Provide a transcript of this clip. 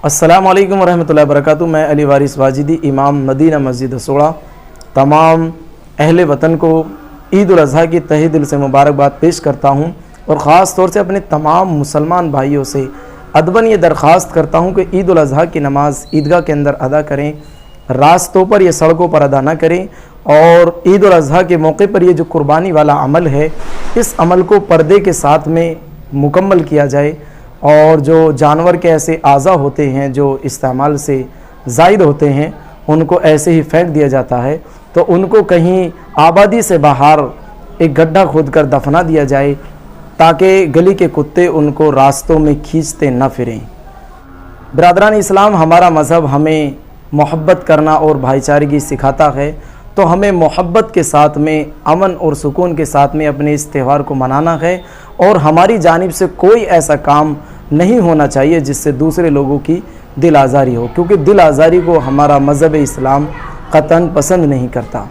السلام علیکم ورحمۃ اللہ وبرکاتہ۔ میں علی وارث واجدی، امام مدینہ مسجد ہسوڑا، تمام اہل وطن کو عید الاضحیٰ کی تہہ دل سے مبارکباد پیش کرتا ہوں، اور خاص طور سے اپنے تمام مسلمان بھائیوں سے ادباً یہ درخواست کرتا ہوں کہ عید الاضحیٰ کی نماز عیدگاہ کے اندر ادا کریں، راستوں پر یا سڑکوں پر ادا نہ کریں، اور عید الاضحیٰ کے موقع پر یہ جو قربانی والا عمل ہے اس عمل کو پردے کے ساتھ میں مکمل کیا جائے، اور جو جانور کے ایسے اعضاء ہوتے ہیں جو استعمال سے زائد ہوتے ہیں ان کو ایسے ہی پھینک دیا جاتا ہے، تو ان کو کہیں آبادی سے باہر ایک گڈھا کھود کر دفنا دیا جائے تاکہ گلی کے کتے ان کو راستوں میں کھینچتے نہ پھریں۔ برادران اسلام، ہمارا مذہب ہمیں محبت کرنا اور بھائی چارگی سکھاتا ہے، تو ہمیں محبت کے ساتھ میں امن اور سکون کے ساتھ میں اپنے اس تہوار کو منانا ہے، اور ہماری جانب سے کوئی ایسا کام نہیں ہونا چاہیے جس سے دوسرے لوگوں کی دل آزاری ہو، کیونکہ دل آزاری کو ہمارا مذہب اسلام قطعاً پسند نہیں کرتا۔